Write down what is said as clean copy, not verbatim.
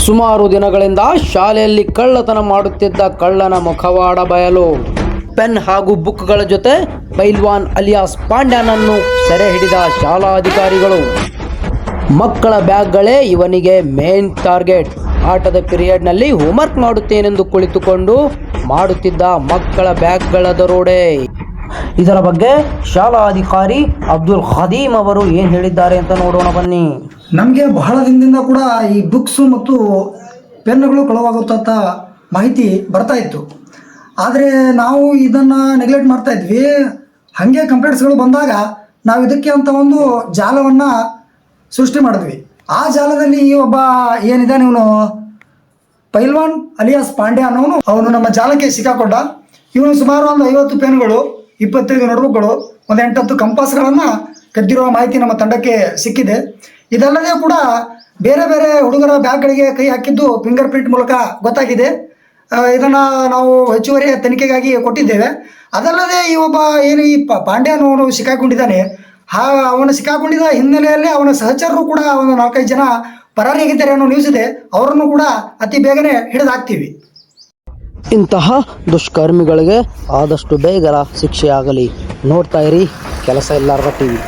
ಸುಮಾರು ದಿನಗಳಿಂದ ಶಾಲೆಯಲ್ಲಿ ಕಳ್ಳತನ ಮಾಡುತ್ತಿದ್ದ ಕಳ್ಳನ ಮುಖವಾಡ ಬಯಲು. ಪೆನ್ ಹಾಗೂ ಬುಕ್ಗಳ ಜೊತೆ ಪೈಲ್ವಾನ್ ಅಲಿಯಾಸ್ ಪಾಂಡ್ಯನನ್ನು ಸೆರೆ ಹಿಡಿದ ಶಾಲಾ ಅಧಿಕಾರಿಗಳು. ಮಕ್ಕಳ ಬ್ಯಾಗ್ಗಳೇ ಇವನಿಗೆ ಮೇನ್ ಟಾರ್ಗೆಟ್. ಆಟದ ಪೀರಿಯಡ್ನಲ್ಲಿ ಹೋಮ್ವರ್ಕ್ ಮಾಡುತ್ತೇನೆಂದು ಕುಳಿತುಕೊಂಡು ಮಾಡುತ್ತಿದ್ದ ಮಕ್ಕಳ ಬ್ಯಾಗ್ಗಳ ದರೋಡೆ. ಇದರ ಬಗ್ಗೆ ಶಾಲಾ ಅಧಿಕಾರಿ ಅಬ್ದುಲ್ ಖದೀಮ್ ಅವರು ಏನು ಹೇಳಿದ್ದಾರೆ ಅಂತ ನೋಡೋಣ ಬನ್ನಿ. ನಮಗೆ ಬಹಳ ದಿನದಿಂದ ಕೂಡ ಈ ಬುಕ್ಸು ಮತ್ತು ಪೆನ್ನುಗಳು ಕಳವಾಗುತ್ತ ಮಾಹಿತಿ ಬರ್ತಾ ಇತ್ತು. ಆದರೆ ನಾವು ಇದನ್ನು ನೆಗ್ಲೆಕ್ಟ್ ಮಾಡ್ತಾ ಇದ್ವಿ. ಹಾಗೆ ಕಂಪ್ಲೇಂಟ್ಸ್ಗಳು ಬಂದಾಗ ನಾವು ಇದಕ್ಕೆ ಅಂತ ಒಂದು ಜಾಲವನ್ನು ಸೃಷ್ಟಿ ಮಾಡಿದ್ವಿ. ಆ ಜಾಲದಲ್ಲಿ ಈ ಒಬ್ಬ ಏನಿದ್ದಾನೆ ಇವನು ಪೈಲ್ವಾನ್ ಅಲಿಯಾಸ್ ಪಾಂಡ್ಯ ಅನ್ನೋನು, ಅವನು ನಮ್ಮ ಜಾಲಕ್ಕೆ ಸಿಕ್ಕಾಕೊಂಡ. ಇವನು ಸುಮಾರು ಒಂದು 50 ಪೆನ್ಗಳು, 25 ನೋಟ್ಬುಕ್ಗಳು, ಒಂದು 8-10 ಕಂಪಾಸ್ಗಳನ್ನು ಕದ್ದಿರುವ ಮಾಹಿತಿ ನಮ್ಮ ತಂಡಕ್ಕೆ ಸಿಕ್ಕಿದೆ. ಇದಲ್ಲದೆ ಕೂಡ ಬೇರೆ ಬೇರೆ ಹುಡುಗರ ಬ್ಯಾಗ್ಗಳಿಗೆ ಕೈ ಹಾಕಿದ್ದು ಫಿಂಗರ್ ಪ್ರಿಂಟ್ ಮೂಲಕ ಗೊತ್ತಾಗಿದೆ. ಇದನ್ನು ನಾವು ಹೆಚ್ಚುವರಿ ತನಿಖೆಗಾಗಿ ಕೊಟ್ಟಿದ್ದೇವೆ. ಅದಲ್ಲದೆ ಈ ಒಬ್ಬ ಏನು ಈ ಪಾಂಡ್ಯ ಅನ್ನೋನು ಸಿಕ್ಕಾಕೊಂಡಿದ್ದಾನೆ, ಅವನು ಸಿಕ್ಕಾಕೊಂಡಿದ್ದ ಹಿನ್ನೆಲೆಯಲ್ಲಿ ಅವನ ಸಹಚರರು ಕೂಡ ಒಂದು 4-5 ಜನ ಪರಾರಿಯಾಗಿದ್ದಾರೆ ಅನ್ನೋ ನ್ಯೂಸ್ ಇದೆ. ಅವರನ್ನು ಕೂಡ ಅತಿ ಬೇಗನೆ ಹಿಡಿದಾಕ್ತೀವಿ. ಇಂತಹ ದುಷ್ಕರ್ಮಿಗಳಿಗೆ ಆದಷ್ಟು ಬೇಗ ಶಿಕ್ಷೆಯಾಗಲಿ. ನೋಡ್ತಾ ಇರಿ ಕೆಲಸ ಇಲ್ಲಾರ್ದ ಟಿವಿ.